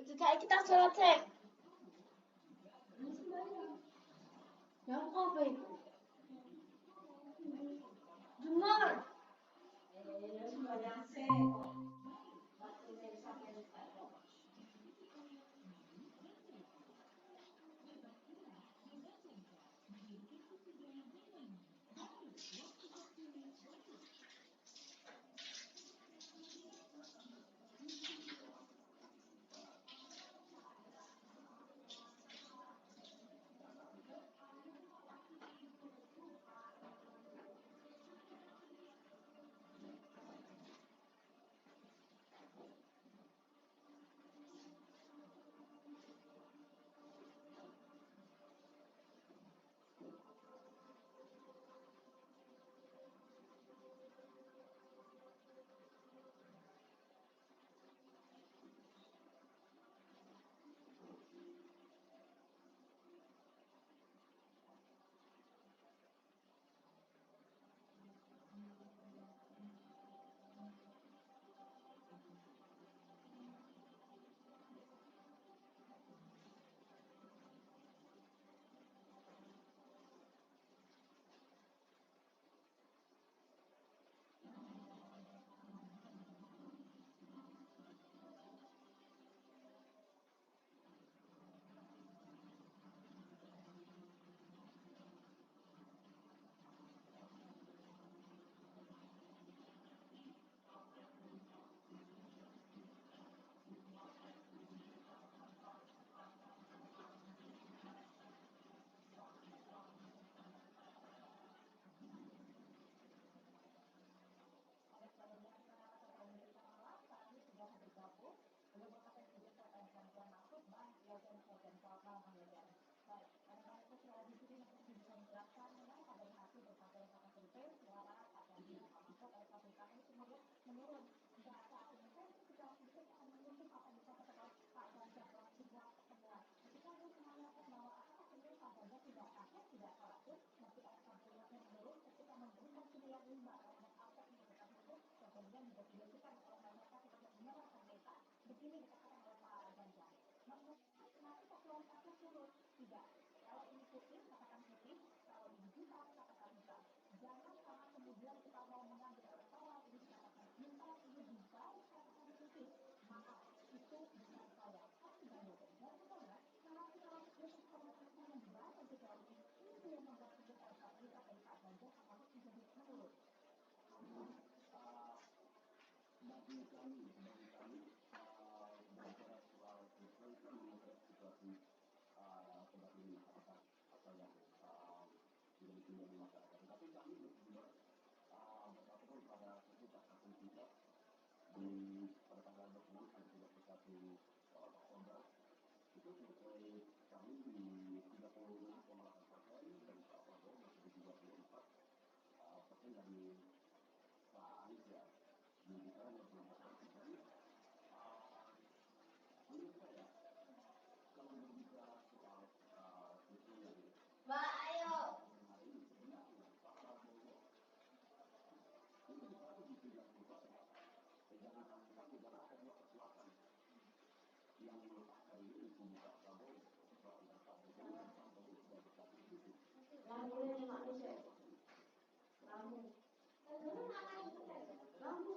Kayak kita sholat cek. Ya apa itu? Jemur. Mbak, ayo. Lampu.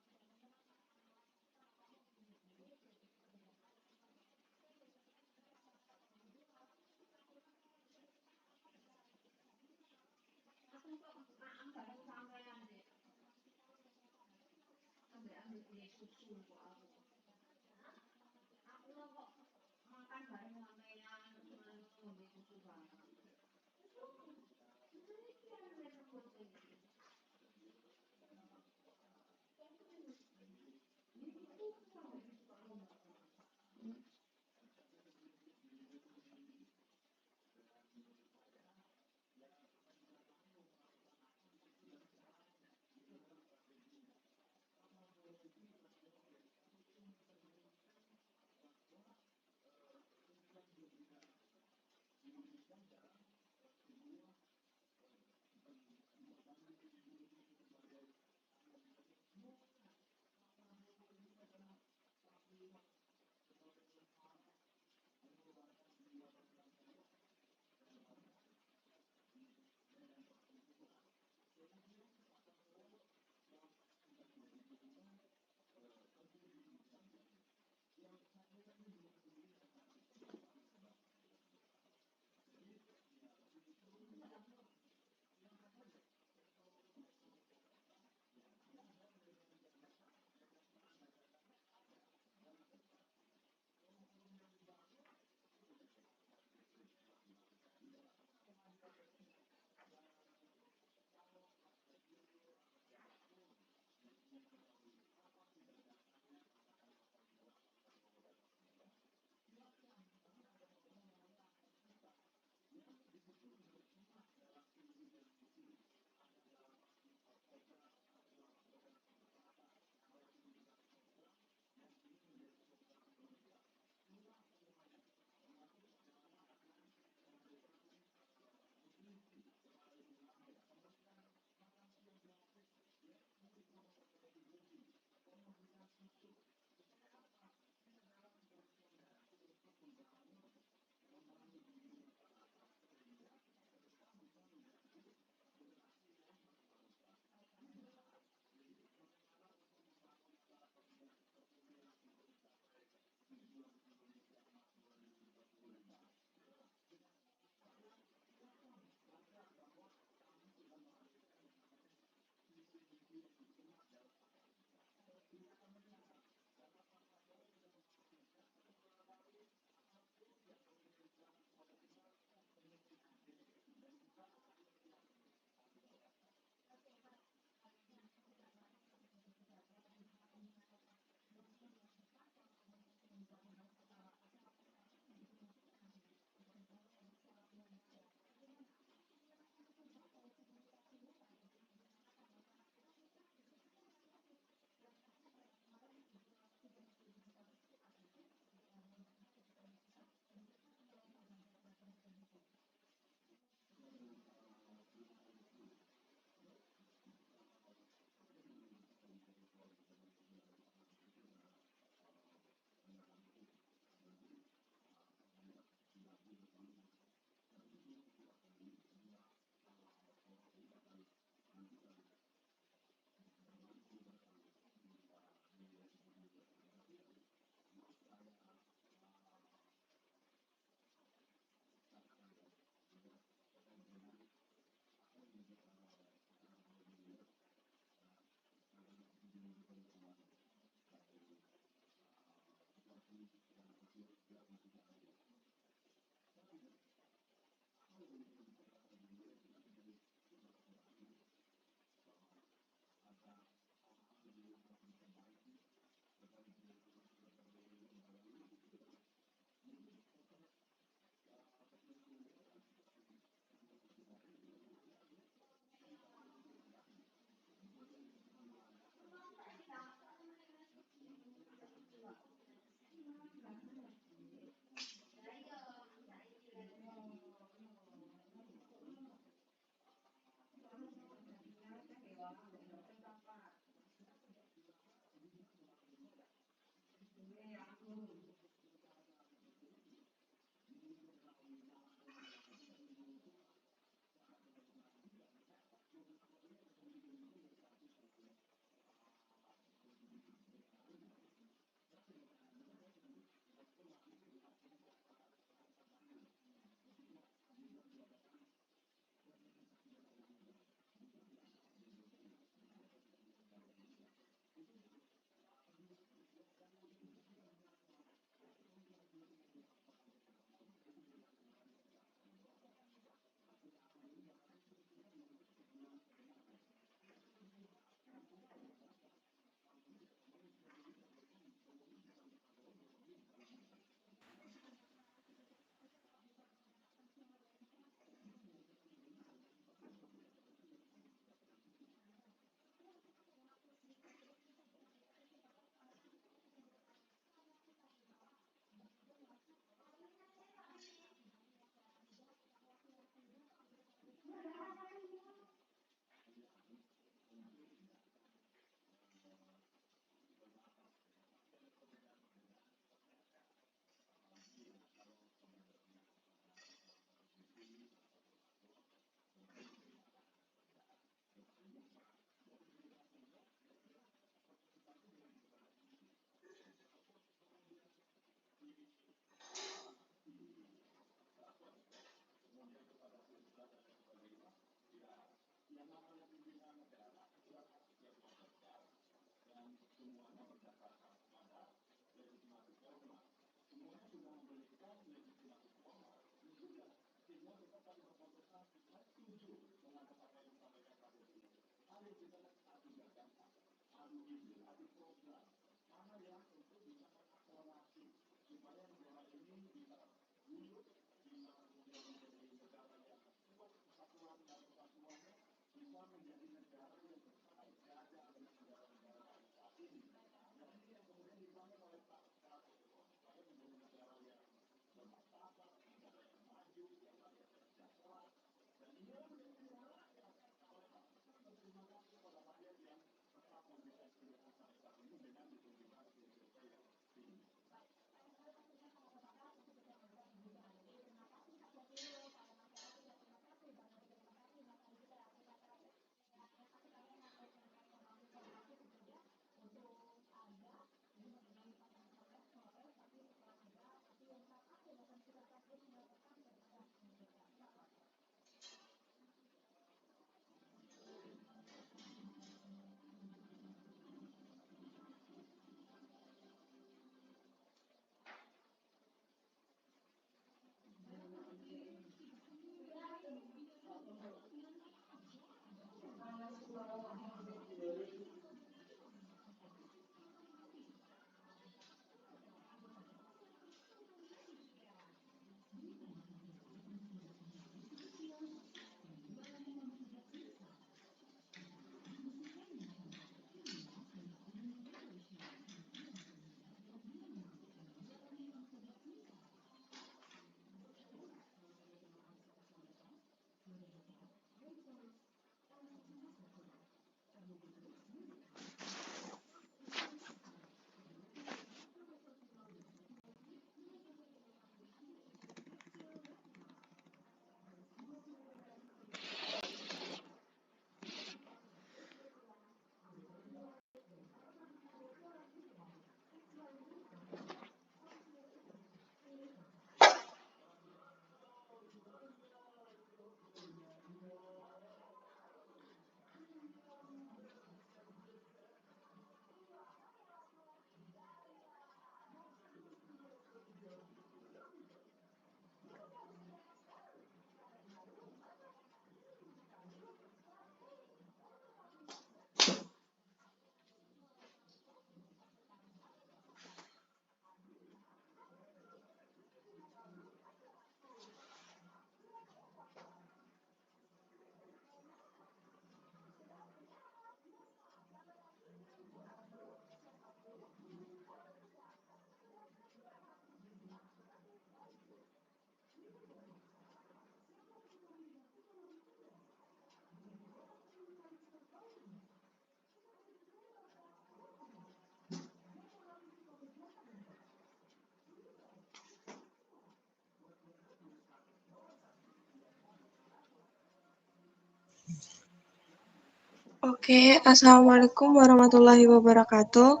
Oke, Assalamualaikum warahmatullahi wabarakatuh.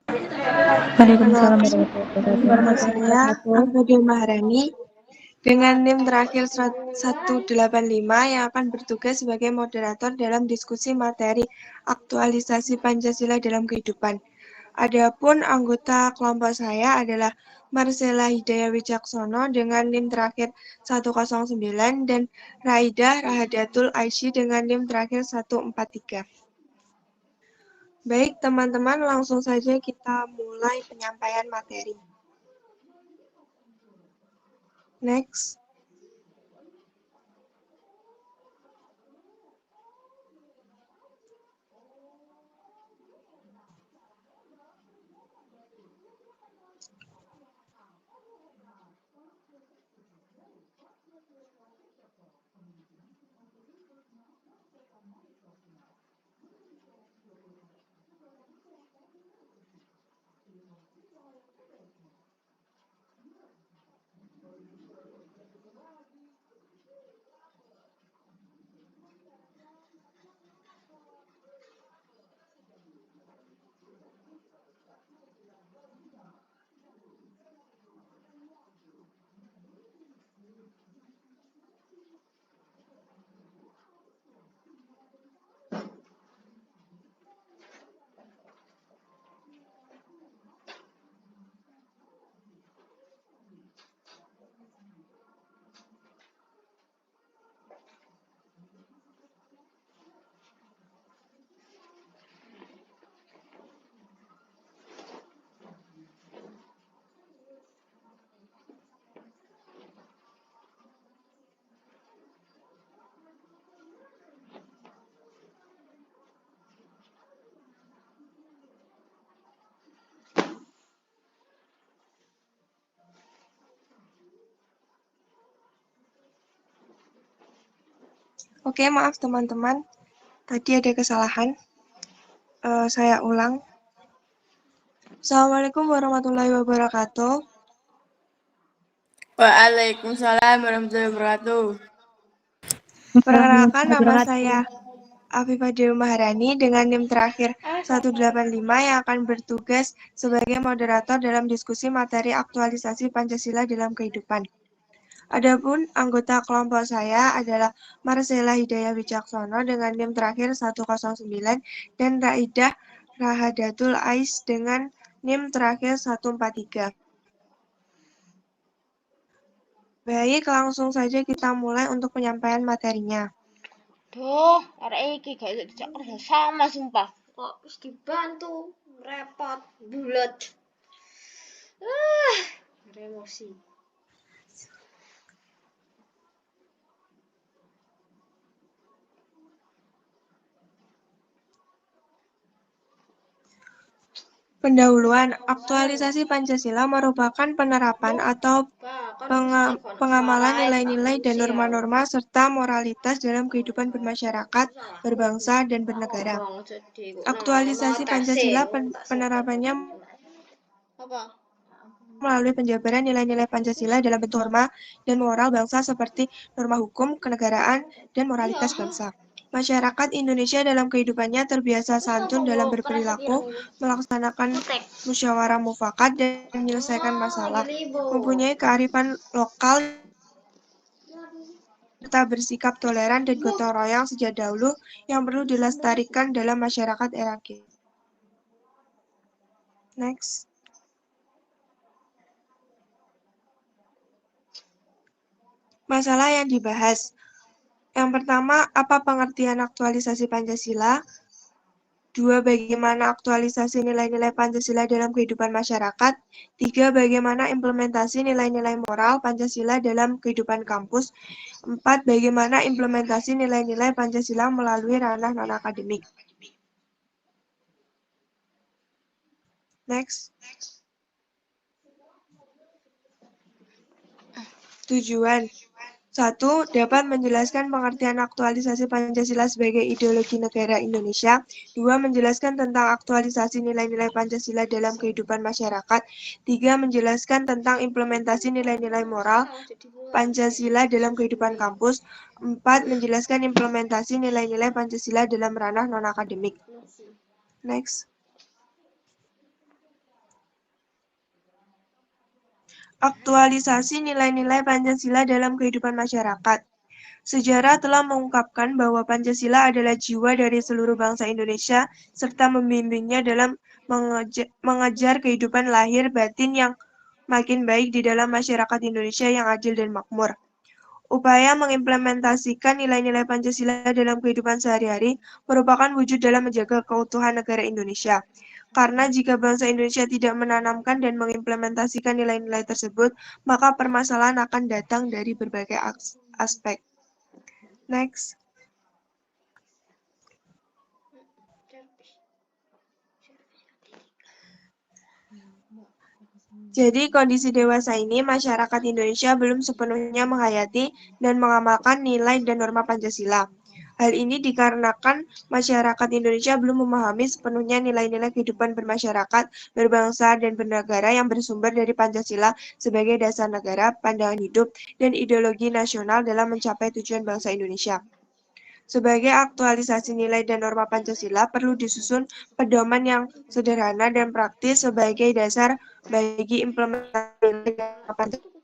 Waalaikumsalam Perkenalkan, nama warahmatullahi saya wabarakatuh. Angga Maharani dengan NIM terakhir 185 yang akan bertugas sebagai moderator dalam diskusi materi aktualisasi Pancasila dalam kehidupan. Adapun anggota kelompok saya adalah Marcella Hidayah Wicaksono dengan NIM terakhir 109 dan Raidah Rahadatul Aisy dengan NIM terakhir 143. Baik, teman-teman, langsung saja kita mulai penyampaian materi. Next. Oke, maaf teman-teman. Tadi ada kesalahan. Saya ulang. Assalamualaikum warahmatullahi wabarakatuh. Waalaikumsalam warahmatullahi wabarakatuh. Perkenalkan, nama saya Afifah Dewi Maharani dengan NIM terakhir 185 yang akan bertugas sebagai moderator dalam diskusi materi aktualisasi Pancasila dalam kehidupan. Adapun anggota kelompok saya adalah Marcella Hidayah Wicaksono dengan NIM terakhir 109 dan Raidah Rahadatul Ais dengan NIM terakhir 143. Baik, langsung saja kita mulai untuk penyampaian materinya. Duh, arek iki gak iso dijak kerja sama sumpah. Kok wis dibantu, repot, bulet. Emosi. Pendahuluan, aktualisasi Pancasila merupakan penerapan atau pengamalan nilai-nilai dan norma-norma serta moralitas dalam kehidupan bermasyarakat, berbangsa, dan bernegara. Aktualisasi Pancasila penerapannya melalui penjabaran nilai-nilai Pancasila dalam bentuk norma dan moral bangsa seperti norma hukum, kenegaraan, dan moralitas bangsa. Masyarakat Indonesia dalam kehidupannya terbiasa santun dalam berperilaku, melaksanakan musyawarah mufakat, dan menyelesaikan masalah, mempunyai kearifan lokal, serta bersikap toleran dan gotong royong sejak dahulu yang perlu dilestarikan dalam masyarakat era kini. Next. Masalah yang dibahas. Yang pertama, apa pengertian aktualisasi Pancasila? 2. Bagaimana aktualisasi nilai-nilai Pancasila dalam kehidupan masyarakat? 3. Bagaimana implementasi nilai-nilai moral Pancasila dalam kehidupan kampus? 4. Bagaimana implementasi nilai-nilai Pancasila melalui ranah non-akademik? Next. Tujuan. 1. Dapat menjelaskan pengertian aktualisasi Pancasila sebagai ideologi negara Indonesia. 2. Menjelaskan tentang aktualisasi nilai-nilai Pancasila dalam kehidupan masyarakat. 3. Menjelaskan tentang implementasi nilai-nilai moral Pancasila dalam kehidupan kampus. 4. Menjelaskan implementasi nilai-nilai Pancasila dalam ranah non-akademik. Next. Aktualisasi nilai-nilai Pancasila dalam kehidupan masyarakat. Sejarah telah mengungkapkan bahwa Pancasila adalah jiwa dari seluruh bangsa Indonesia serta membimbingnya dalam mengejar kehidupan lahir batin yang makin baik di dalam masyarakat Indonesia yang adil dan makmur. Upaya mengimplementasikan nilai-nilai Pancasila dalam kehidupan sehari-hari merupakan wujud dalam menjaga keutuhan negara Indonesia. Karena jika bangsa Indonesia tidak menanamkan dan mengimplementasikan nilai-nilai tersebut, maka permasalahan akan datang dari berbagai aspek. Next. Jadi kondisi dewasa ini masyarakat Indonesia belum sepenuhnya menghayati dan mengamalkan nilai dan norma Pancasila. Hal ini dikarenakan masyarakat Indonesia belum memahami sepenuhnya nilai-nilai kehidupan bermasyarakat, berbangsa, dan bernegara yang bersumber dari Pancasila sebagai dasar negara, pandangan hidup, dan ideologi nasional dalam mencapai tujuan bangsa Indonesia. Sebagai aktualisasi nilai dan norma Pancasila, perlu disusun pedoman yang sederhana dan praktis sebagai dasar bagi implementasi nilai Pancasila.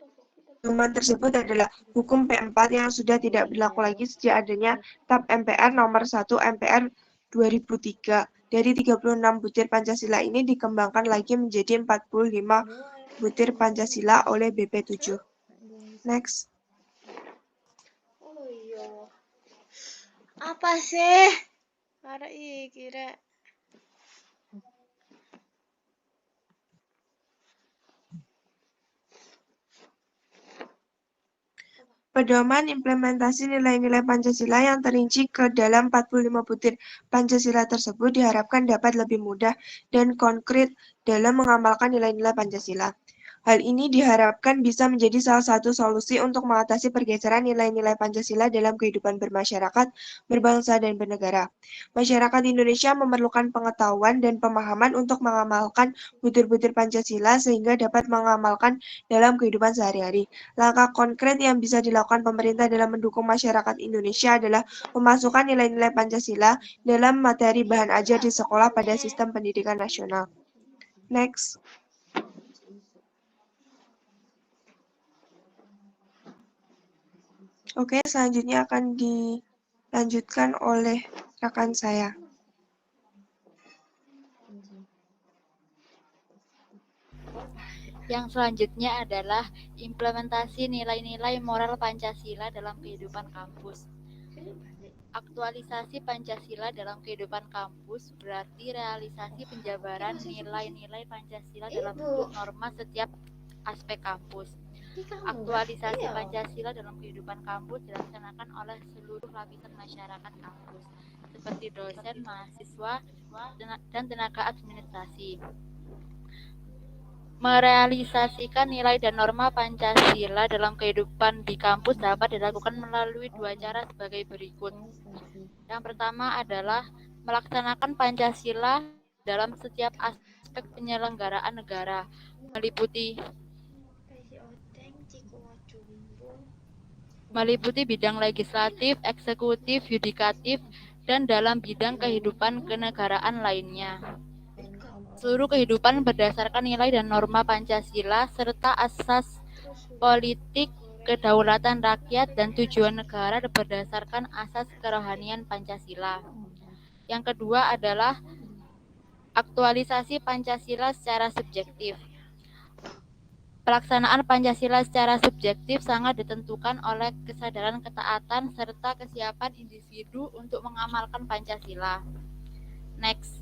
Pedoman tersebut adalah Hukum P4 yang sudah tidak berlaku lagi sejak adanya TAP MPR nomor 1 MPR 2003. Dari 36 butir Pancasila ini dikembangkan lagi menjadi 45 butir Pancasila oleh BP7. Next. Oh iya. Apa sih? Arek iki rek. Pedoman implementasi nilai-nilai Pancasila yang terinci ke dalam 45 butir Pancasila tersebut diharapkan dapat lebih mudah dan konkret dalam mengamalkan nilai-nilai Pancasila. Hal ini diharapkan bisa menjadi salah satu solusi untuk mengatasi pergeseran nilai-nilai Pancasila dalam kehidupan bermasyarakat, berbangsa, dan bernegara. Masyarakat Indonesia memerlukan pengetahuan dan pemahaman untuk mengamalkan butir-butir Pancasila sehingga dapat mengamalkan dalam kehidupan sehari-hari. Langkah konkret yang bisa dilakukan pemerintah dalam mendukung masyarakat Indonesia adalah memasukkan nilai-nilai Pancasila dalam materi bahan ajar di sekolah pada sistem pendidikan nasional. Next. Oke, selanjutnya akan dilanjutkan oleh rekan saya. Yang selanjutnya adalah implementasi nilai-nilai moral Pancasila dalam kehidupan kampus. Aktualisasi Pancasila dalam kehidupan kampus berarti realisasi penjabaran nilai-nilai Pancasila dalam bentuk norma setiap aspek kampus. Aktualisasi Pancasila dalam kehidupan kampus dilaksanakan oleh seluruh lapisan masyarakat kampus, seperti dosen, mahasiswa, dan tenaga administrasi. Merealisasikan nilai dan norma Pancasila dalam kehidupan di kampus dapat dilakukan melalui dua cara sebagai berikut. Yang pertama adalah melaksanakan Pancasila dalam setiap aspek penyelenggaraan negara, meliputi bidang legislatif, eksekutif, yudikatif, dan dalam bidang kehidupan kenegaraan lainnya. Seluruh kehidupan berdasarkan nilai dan norma Pancasila serta asas politik kedaulatan rakyat dan tujuan negara berdasarkan asas kerohanian Pancasila. Yang kedua adalah aktualisasi Pancasila secara subjektif. Pelaksanaan Pancasila secara subjektif sangat ditentukan oleh kesadaran ketaatan serta kesiapan individu untuk mengamalkan Pancasila. Next.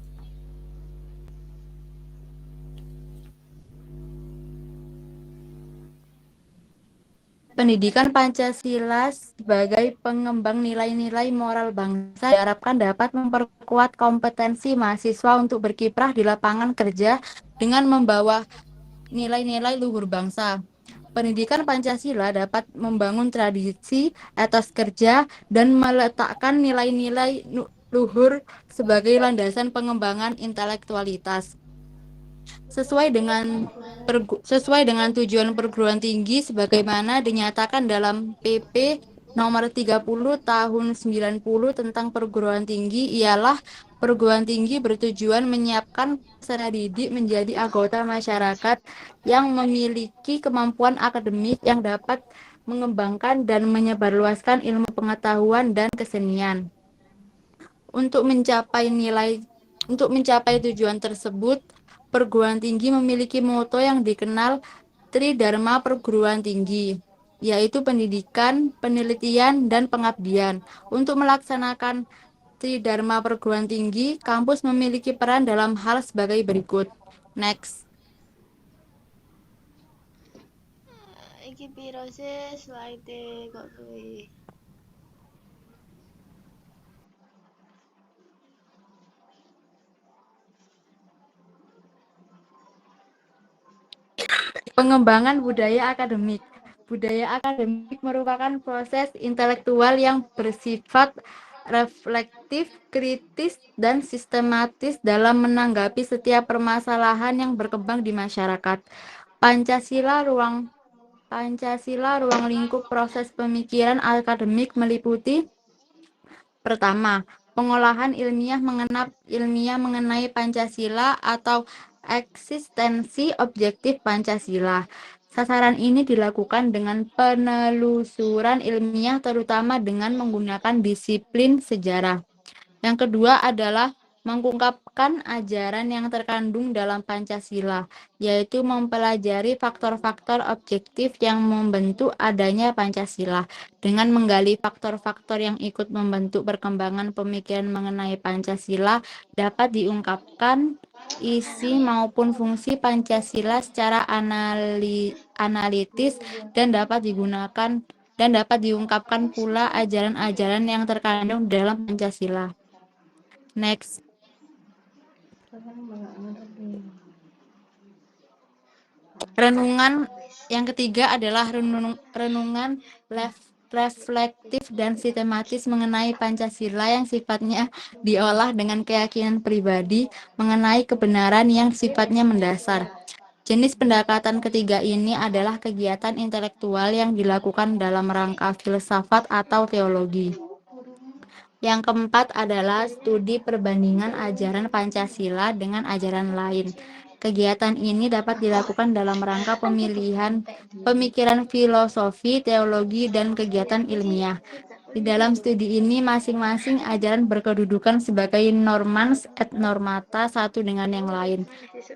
Pendidikan Pancasila sebagai pengembang nilai-nilai moral bangsa diharapkan dapat memperkuat kompetensi mahasiswa untuk berkiprah di lapangan kerja dengan membawa nilai-nilai luhur bangsa. Pendidikan Pancasila dapat membangun tradisi etos kerja dan meletakkan nilai-nilai luhur sebagai landasan pengembangan intelektualitas. Sesuai dengan tujuan perguruan tinggi sebagaimana dinyatakan dalam PP nomor 30 tahun 90 tentang perguruan tinggi ialah perguruan tinggi bertujuan menyiapkan peserta didik menjadi anggota masyarakat yang memiliki kemampuan akademik yang dapat mengembangkan dan menyebarluaskan ilmu pengetahuan dan kesenian. Untuk mencapai tujuan tersebut, perguruan tinggi memiliki moto yang dikenal Tridharma Perguruan Tinggi, yaitu pendidikan, penelitian, dan pengabdian. Untuk melaksanakan Tridharma Perguruan Tinggi, kampus memiliki peran dalam hal sebagai berikut. Next. Iki piro sih slide kok kuwi? Pengembangan budaya akademik. Budaya akademik merupakan proses intelektual yang bersifat reflektif, kritis, dan sistematis dalam menanggapi setiap permasalahan yang berkembang di masyarakat. Pancasila ruang lingkup proses pemikiran akademik meliputi: pertama, pengolahan ilmiah mengenai Pancasila atau eksistensi objektif Pancasila. Sasaran ini dilakukan dengan penelusuran ilmiah terutama dengan menggunakan disiplin sejarah. Yang kedua adalah mengungkapkan ajaran yang terkandung dalam Pancasila, yaitu mempelajari faktor-faktor objektif yang membentuk adanya Pancasila. Dengan menggali faktor-faktor yang ikut membentuk perkembangan pemikiran mengenai Pancasila, dapat diungkapkan isi maupun fungsi Pancasila secara analitis dan dapat diungkapkan pula ajaran-ajaran yang terkandung dalam Pancasila. Next. Renungan yang ketiga adalah renungan reflektif dan sistematis mengenai Pancasila yang sifatnya diolah dengan keyakinan pribadi mengenai kebenaran yang sifatnya mendasar. Jenis pendekatan ketiga ini adalah kegiatan intelektual yang dilakukan dalam rangka filsafat atau teologi. Yang keempat adalah studi perbandingan ajaran Pancasila dengan ajaran lain. Kegiatan ini dapat dilakukan dalam rangka pemikiran filosofi, teologi, dan kegiatan ilmiah. Di dalam studi ini, masing-masing ajaran berkedudukan sebagai normans et normata satu dengan yang lain.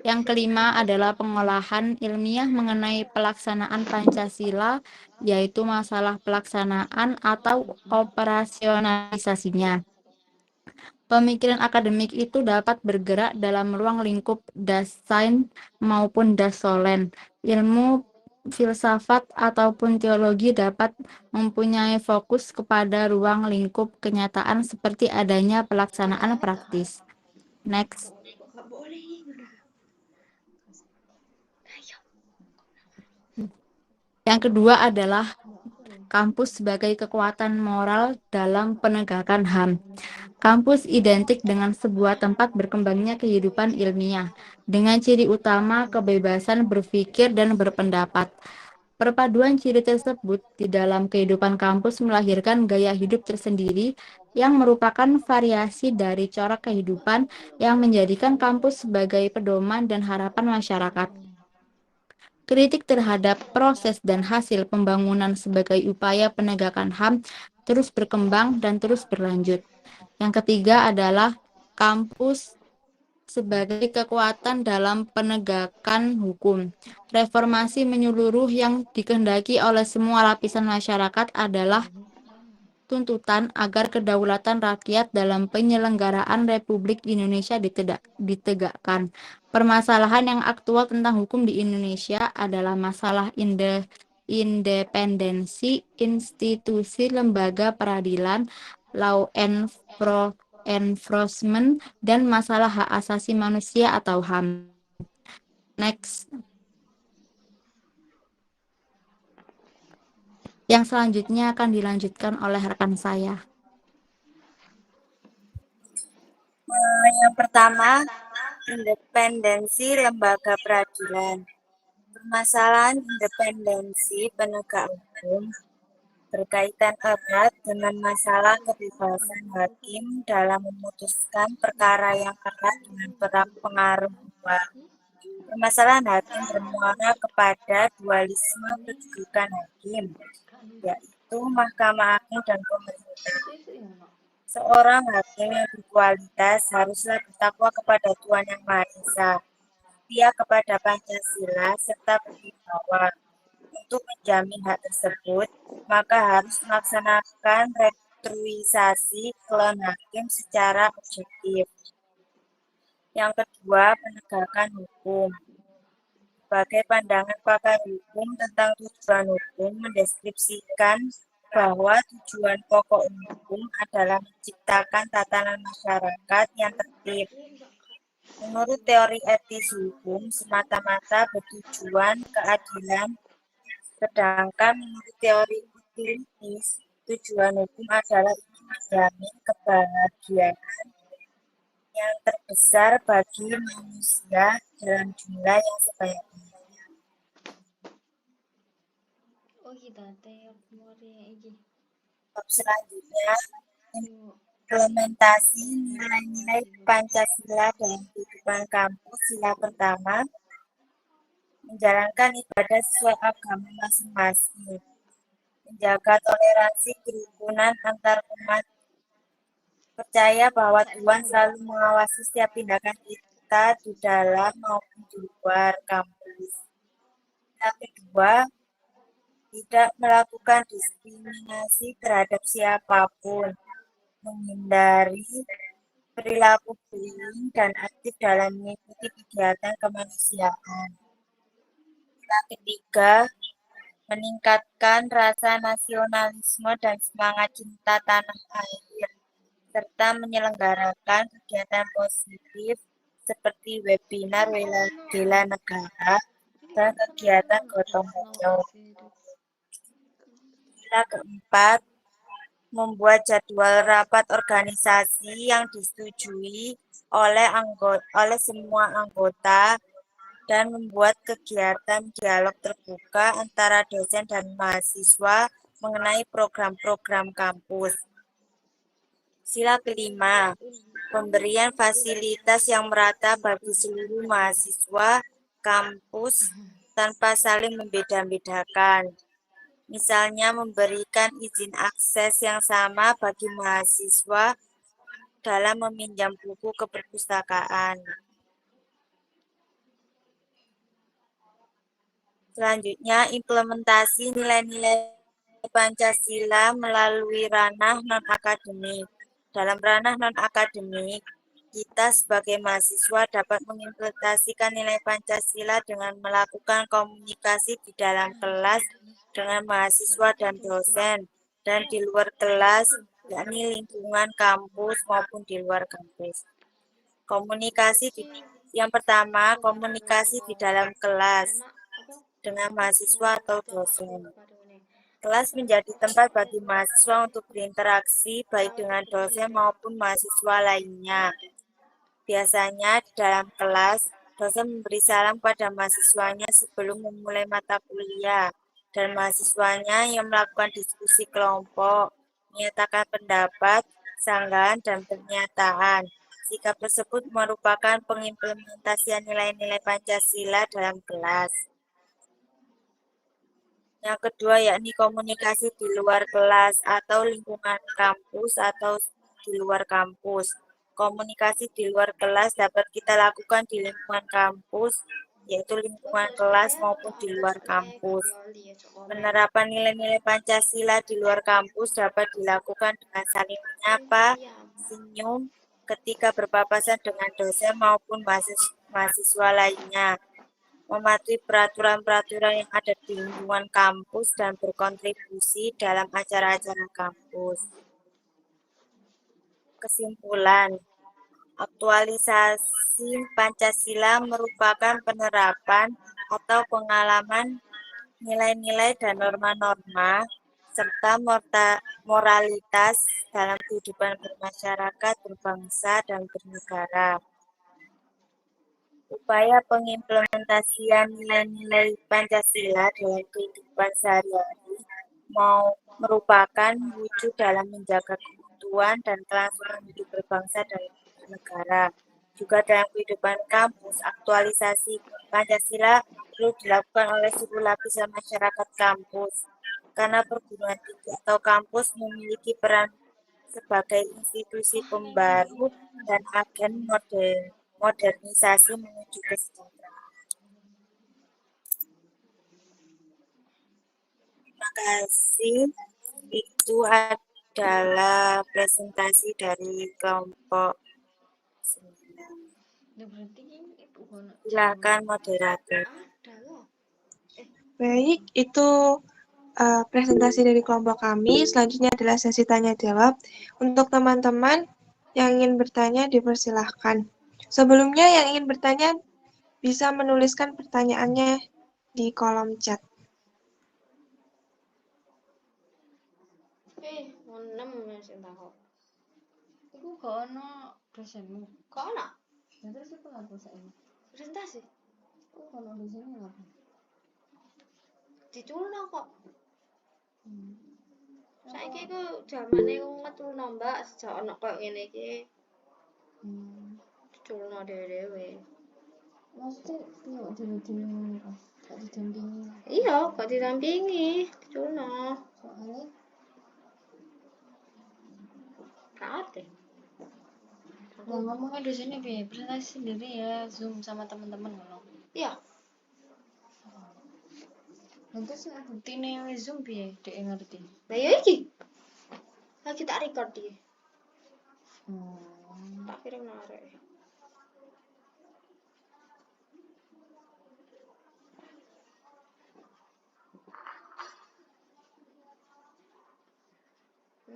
Yang kelima adalah pengolahan ilmiah mengenai pelaksanaan Pancasila, yaitu masalah pelaksanaan atau operasionalisasinya. Pemikiran akademik itu dapat bergerak dalam ruang lingkup Dasein maupun Dasolen. Ilmu filsafat ataupun teologi dapat mempunyai fokus kepada ruang lingkup kenyataan seperti adanya pelaksanaan praktis. Next. Yang kedua adalah kampus sebagai kekuatan moral dalam penegakan HAM. Kampus identik dengan sebuah tempat berkembangnya kehidupan ilmiah, dengan ciri utama kebebasan berpikir dan berpendapat. Perpaduan ciri tersebut di dalam kehidupan kampus melahirkan gaya hidup tersendiri yang merupakan variasi dari corak kehidupan yang menjadikan kampus sebagai pedoman dan harapan masyarakat. Kritik terhadap proses dan hasil pembangunan sebagai upaya penegakan HAM terus berkembang dan terus berlanjut. Yang ketiga adalah kampus sebagai kekuatan dalam penegakan hukum. Reformasi menyeluruh yang dikehendaki oleh semua lapisan masyarakat adalah tuntutan agar kedaulatan rakyat dalam penyelenggaraan Republik Indonesia ditegakkan. Permasalahan yang aktual tentang hukum di Indonesia adalah masalah independensi institusi lembaga peradilan, law enforcement, dan masalah hak asasi manusia atau HAM. Next. Yang selanjutnya akan dilanjutkan oleh rekan saya. Yang pertama, independensi lembaga peradilan. Permasalahan independensi penegak hukum berkaitan erat dengan masalah kebebasan hakim dalam memutuskan perkara yang erat dengan pengaruh luar. Permasalahan hakim bermuara kepada dualisme kedudukan hakim, yaitu Mahkamah Agung dan pemerintah. Seorang hakim yang berkualitas haruslah bertakwa kepada Tuhan Yang Maha Esa, setia kepada Pancasila, serta berwibawa. Untuk menjamin hak tersebut, maka harus melaksanakan restrukturisasi klon hakim secara objektif. Yang kedua, penegakan hukum. Sebagai pandangan pakar hukum tentang tujuan hukum mendeskripsikan bahwa tujuan pokok hukum adalah menciptakan tatanan masyarakat yang tertib. Menurut teori etis hukum, semata-mata bertujuan keadilan, sedangkan menurut teori utilitis, tujuan hukum adalah untuk menjamin kebahagiaan yang terbesar bagi manusia dalam jumlah yang sebanyak-banyaknya. Bab selanjutnya, implementasi nilai-nilai Pancasila dalam kehidupan kampus. Sila pertama, menjalankan ibadah sesuai agama masing-masing, menjaga toleransi kerukunan antar umat, percaya bahwa Tuhan selalu mengawasi setiap tindakan kita di dalam maupun di luar kampus. Yang kedua, tidak melakukan diskriminasi terhadap siapapun, menghindari perilaku bullying dan aktif dalam mengikuti kegiatan kemanusiaan. Yang ketiga, meningkatkan rasa nasionalisme dan semangat cinta tanah air, serta menyelenggarakan kegiatan positif seperti webinar bela negara, dan kegiatan gotong royong. Sila keempat, membuat jadwal rapat organisasi yang disetujui oleh semua anggota dan membuat kegiatan dialog terbuka antara dosen dan mahasiswa mengenai program-program kampus. Sila kelima, pemberian fasilitas yang merata bagi seluruh mahasiswa kampus tanpa saling membeda-bedakan. Misalnya memberikan izin akses yang sama bagi mahasiswa dalam meminjam buku ke perpustakaan. Selanjutnya, implementasi nilai-nilai Pancasila melalui ranah non-akademik. Dalam ranah non-akademik, kita sebagai mahasiswa dapat mengimplementasikan nilai Pancasila dengan melakukan komunikasi di dalam kelas dengan mahasiswa dan dosen, dan di luar kelas, yakni lingkungan kampus maupun di luar kampus. Yang pertama, komunikasi di dalam kelas dengan mahasiswa atau dosen. Kelas menjadi tempat bagi mahasiswa untuk berinteraksi baik dengan dosen maupun mahasiswa lainnya. Biasanya di dalam kelas, dosen memberi salam pada mahasiswanya sebelum memulai mata kuliah, dan mahasiswanya yang melakukan diskusi kelompok, menyatakan pendapat, sanggahan, dan pernyataan. Sikap tersebut merupakan pengimplementasian nilai-nilai Pancasila dalam kelas. Yang kedua, yakni komunikasi di luar kelas atau lingkungan kampus atau di luar kampus. Komunikasi di luar kelas dapat kita lakukan di lingkungan kampus, yaitu lingkungan kelas maupun di luar kampus. Penerapan nilai-nilai Pancasila di luar kampus dapat dilakukan dengan saling menyapa, senyum, ketika berpapasan dengan dosen maupun mahasiswa lainnya, mematuhi peraturan-peraturan yang ada di lingkungan kampus, dan berkontribusi dalam acara-acara kampus. Kesimpulan, aktualisasi Pancasila merupakan penerapan atau pengalaman nilai-nilai dan norma-norma serta moralitas dalam kehidupan bermasyarakat, berbangsa, dan bernegara. Upaya pengimplementasian nilai-nilai Pancasila dalam kehidupan sehari-hari merupakan wujud dalam menjaga keutuhan dan kelangsungan hidup berbangsa dan bernegara. Juga dalam kehidupan kampus, aktualisasi Pancasila perlu dilakukan oleh seluruh lapisan masyarakat kampus, karena perguruan tinggi atau kampus memiliki peran sebagai institusi pembaru dan agen modernisasi menuju kesejahteraan. Terima kasih. Itu adalah presentasi dari kelompok 9. Silakan moderator. Baik, itu presentasi dari kelompok kami. Selanjutnya adalah sesi tanya jawab. Untuk teman-teman yang ingin bertanya, dipersilahkan. Sebelumnya yang ingin bertanya bisa menuliskan pertanyaannya di kolom chat. Menem ya sing takok. Iku gak ono dosenmu. Kok ana? Ya terus itu apa saiki? Presentasi. Iku ono dosenmu apa? Diculno kok. Saiki ku jamane wong ngetulno Mbak, sejak ana koyo ngene iki. Diculno dhewe-dhewe. Maksudnya piye kok dulu-dulu ngono kok? Gak didampingi. Iya, kok didampingi, diculno. Soalnya Kate. Lah ngomongnya di sini piye? Presentasi sendiri ya, Zoom sama teman-teman ngono. Iya, Nanti sih buktine wis Zoom piye? Dek ngerti. lah ya iki. Lagi tak record iki. Tak kirim nang arek.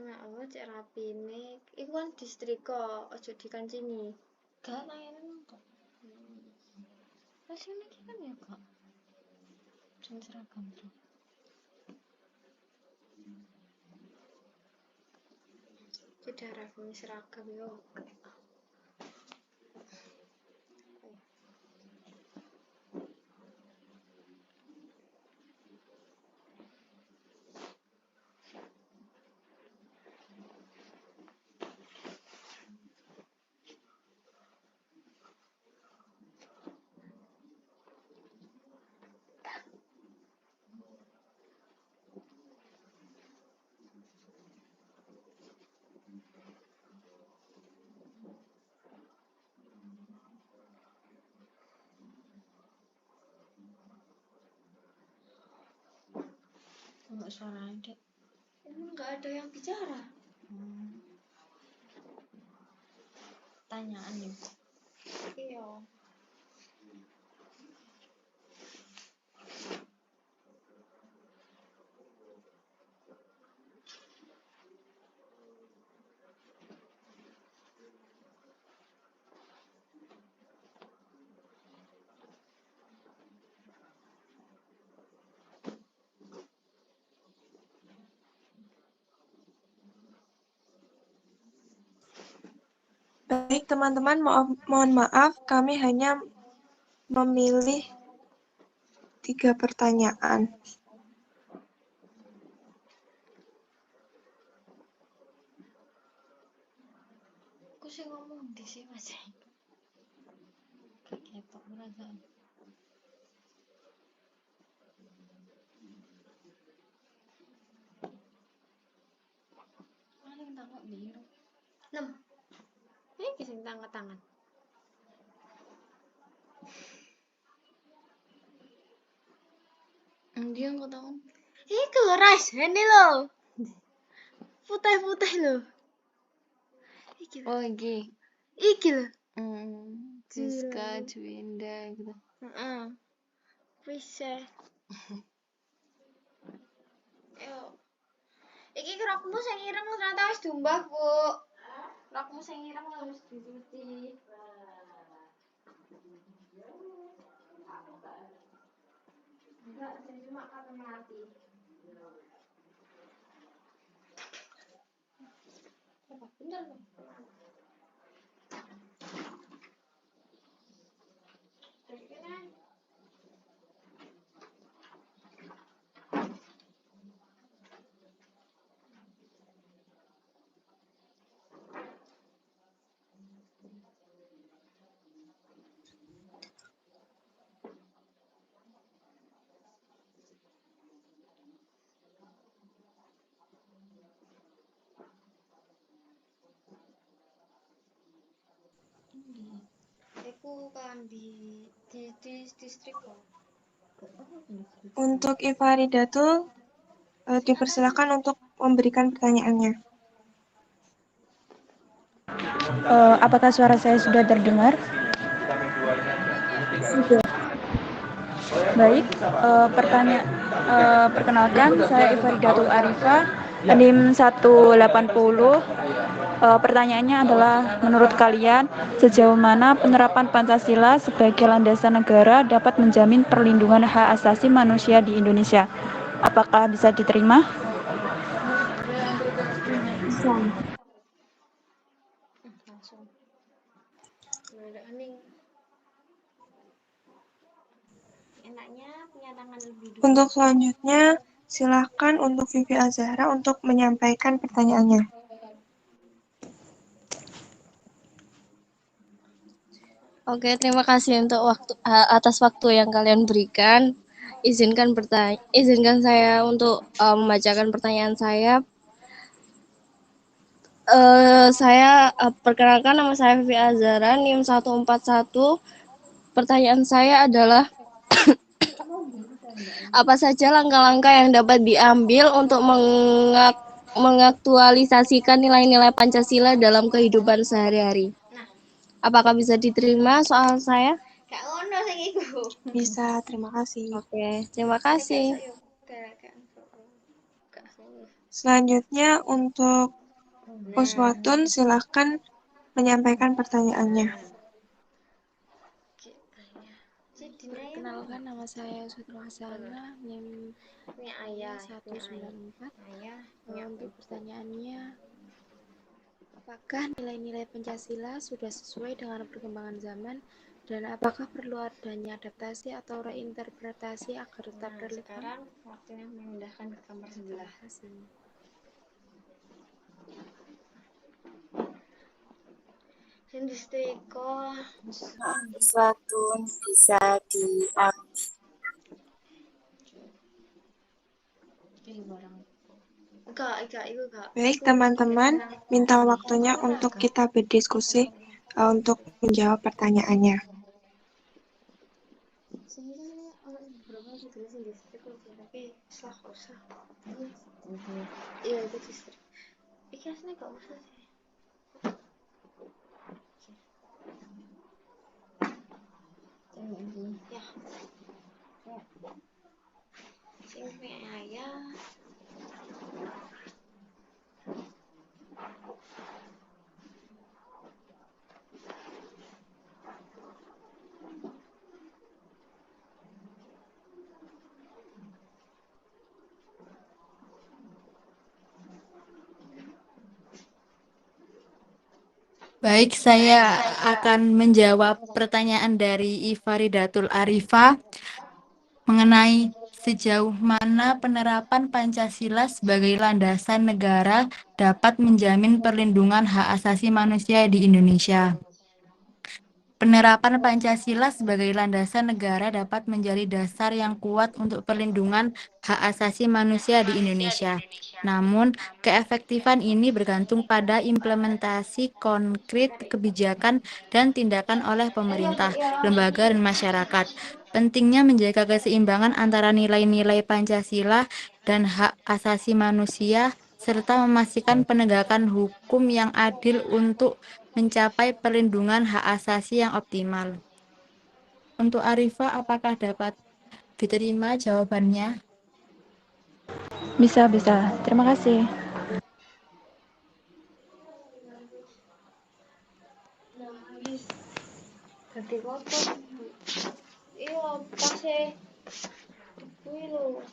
Nah, apa cek rapine. Iku kan disetrika, aja dikancini. Gak nanya kok. Pas ini kan ya kak. sing seragam. Saudara kami seragam yo. Enggak suaranya, Dek. Enggak ada yang bicara. Tanyaan nih. Iya. Baik, teman-teman, mohon maaf, kami hanya memilih 3 pertanyaan. Aku sih ngomong di sini Mas. Kayak ketok perasaan. Mana yang tangkap biru? 6. Ini sing tangkap tangan. Dia nggak tahu. Iki lho Ras, ini lho. Putih-putih lho. Iki lho. Oh, iki. Iki lho. Siska, Juwinda gitu. Heeh. Bisa. Yo. Iki rokmu sing ireng ternyata wis diumbah, Bu. Rokmu sing ireng wis dicuci. Enggak, saya cuma kata mati. Bener loh. Aku kan di distrik kok. Untuk Ifaridatul, dipersilakan untuk memberikan pertanyaannya. Apakah suara saya sudah terdengar? Baik, perkenalkan saya Ifaridatul Arifa, NIM 180. Pertanyaannya adalah, menurut kalian, sejauh mana penerapan Pancasila sebagai landasan negara dapat menjamin perlindungan hak asasi manusia di Indonesia? Apakah bisa diterima? Bisa. Langsung. Ada hening. Enaknya punya tangan lebih dulu. Untuk selanjutnya, silakan untuk Vivi Azahra untuk menyampaikan pertanyaannya. Oke, terima kasih untuk atas waktu yang kalian berikan. Izinkan saya untuk membacakan pertanyaan saya. Perkenalkan, nama saya Vivi Azhara, NIM 141. Pertanyaan saya adalah apa saja langkah-langkah yang dapat diambil untuk mengaktualisasikan nilai-nilai Pancasila dalam kehidupan sehari-hari? Apakah bisa diterima soal saya? Kak ono sing iku. Bisa, terima kasih. Oke, terima kasih. Selanjutnya untuk Uswatun, silakan menyampaikan pertanyaannya. Perkenalkan, nama saya Sutra Hasanah, NIM Punya ayah, 194. ayah, punya Untuk pertanyaannya, apakah nilai-nilai Pancasila sudah sesuai dengan perkembangan zaman dan apakah perlu adanya adaptasi atau reinterpretasi agar tetap relevan? Sekarang waktunya memindahkan ke kamar sebelah. Terima kasih. Hindustiko Suatu bisa diambil. Enggak, itu enggak. Baik, teman-teman, minta waktunya untuk kita berdiskusi untuk menjawab pertanyaannya. Sebenarnya berapa sih tulis listrik tapi setelah usah. Iya itu listrik. Pikirnya enggak usah sih. Ya. Sing punya ayah. Baik, saya akan menjawab pertanyaan dari Ifaridatul Arifah mengenai sejauh mana penerapan Pancasila sebagai landasan negara dapat menjamin perlindungan hak asasi manusia di Indonesia. Penerapan Pancasila sebagai landasan negara dapat menjadi dasar yang kuat untuk perlindungan hak asasi manusia di Indonesia. Namun, keefektifan ini bergantung pada implementasi konkret kebijakan dan tindakan oleh pemerintah, lembaga, dan masyarakat. Pentingnya menjaga keseimbangan antara nilai-nilai Pancasila dan hak asasi manusia, serta memastikan penegakan hukum yang adil untuk mencapai perlindungan hak asasi yang optimal. Untuk Arifah, apakah dapat diterima jawabannya? Bisa. Terima kasih. Ganti kotor. Iya, pasnya kuwi lho.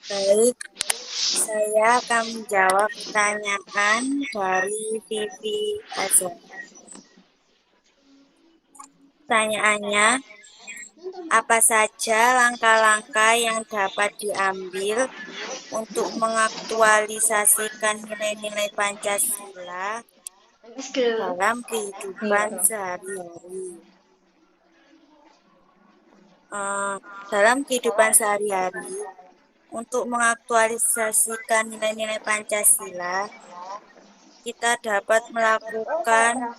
Baik, saya akan menjawab pertanyaan dari Vivi Azhar. Pertanyaannya, apa saja langkah-langkah yang dapat diambil untuk mengaktualisasikan nilai-nilai Pancasila dalam kehidupan sehari-hari? Dalam kehidupan sehari-hari, untuk mengaktualisasikan nilai-nilai Pancasila, kita dapat melakukan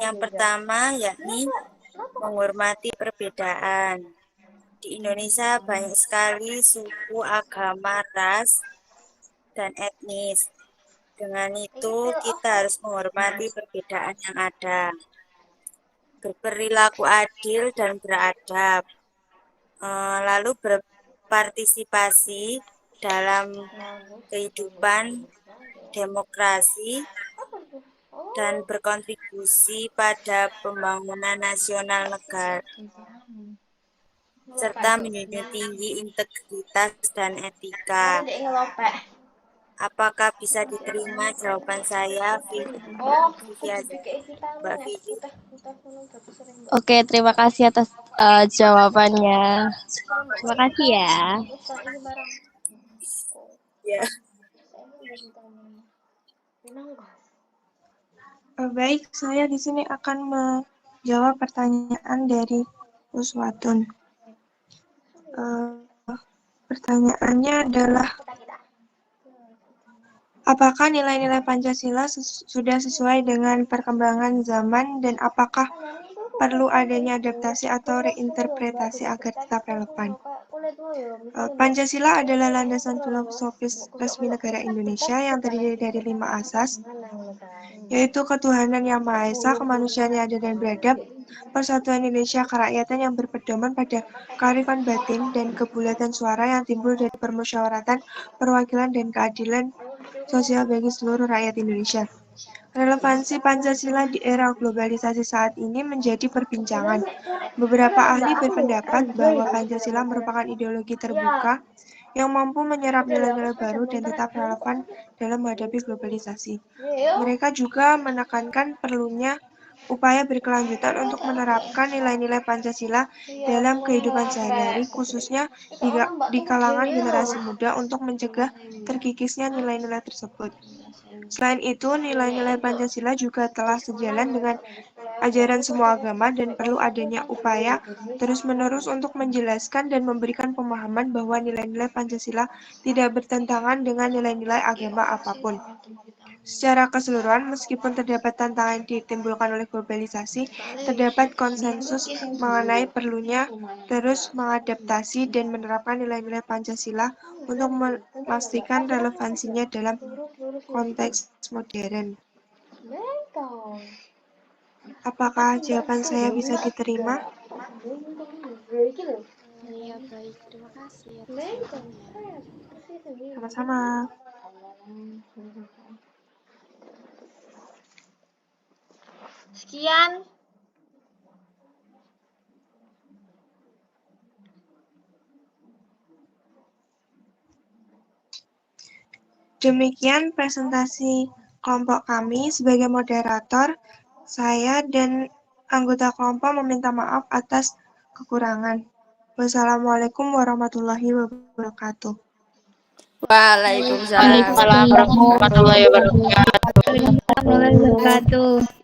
yang pertama, yakni menghormati perbedaan. Di Indonesia banyak sekali suku, agama, ras, dan etnis. Dengan itu, kita harus menghormati perbedaan yang ada. Berperilaku adil dan beradab. Lalu berpartisipasi dalam kehidupan demokrasi dan berkontribusi pada pembangunan nasional negara, serta menjunjung tinggi integritas dan etika. Apakah bisa diterima jawaban saya, Mbak Vivi? Oke, terima kasih atas jawabannya. Terima kasih ya. Ya. Baik, saya di sini akan menjawab pertanyaan dari Uswatun. Pertanyaannya adalah, apakah nilai-nilai Pancasila sudah sesuai dengan perkembangan zaman dan apakah perlu adanya adaptasi atau reinterpretasi agar tetap relevan? Pancasila adalah landasan filosofis resmi negara Indonesia yang terdiri dari 5 asas, yaitu ketuhanan yang Maha Esa, kemanusiaan yang adil dan beradab, persatuan Indonesia, kerakyatan yang berpedoman pada kearifan batin, dan kebulatan suara yang timbul dari permusyawaratan, perwakilan, dan keadilan sosial bagi seluruh rakyat Indonesia. Relevansi Pancasila di era globalisasi saat ini menjadi perbincangan. Beberapa ahli berpendapat bahwa Pancasila merupakan ideologi terbuka yang mampu menyerap nilai-nilai baru dan tetap relevan dalam menghadapi globalisasi. Mereka juga menekankan perlunya upaya berkelanjutan untuk menerapkan nilai-nilai Pancasila dalam kehidupan sehari-hari, khususnya di kalangan generasi muda untuk mencegah terkikisnya nilai-nilai tersebut. Selain itu, nilai-nilai Pancasila juga telah sejalan dengan ajaran semua agama dan perlu adanya upaya terus-menerus untuk menjelaskan dan memberikan pemahaman bahwa nilai-nilai Pancasila tidak bertentangan dengan nilai-nilai agama apapun. Secara keseluruhan, meskipun terdapat tantangan yang ditimbulkan oleh globalisasi, terdapat konsensus mengenai perlunya terus mengadaptasi dan menerapkan nilai-nilai Pancasila untuk memastikan relevansinya dalam konteks modern. Apakah jawaban saya bisa diterima? Iya, baik. Terima kasih atas jawabannya. Sama-sama. Sekian. Demikian presentasi kelompok kami. Sebagai moderator, saya dan anggota kelompok meminta maaf atas kekurangan. Wassalamualaikum warahmatullahi wabarakatuh. Waalaikumsalam Waalaikumsalam warahmatullahi wabarakatuh. Warahmatullahi wabarakatuh.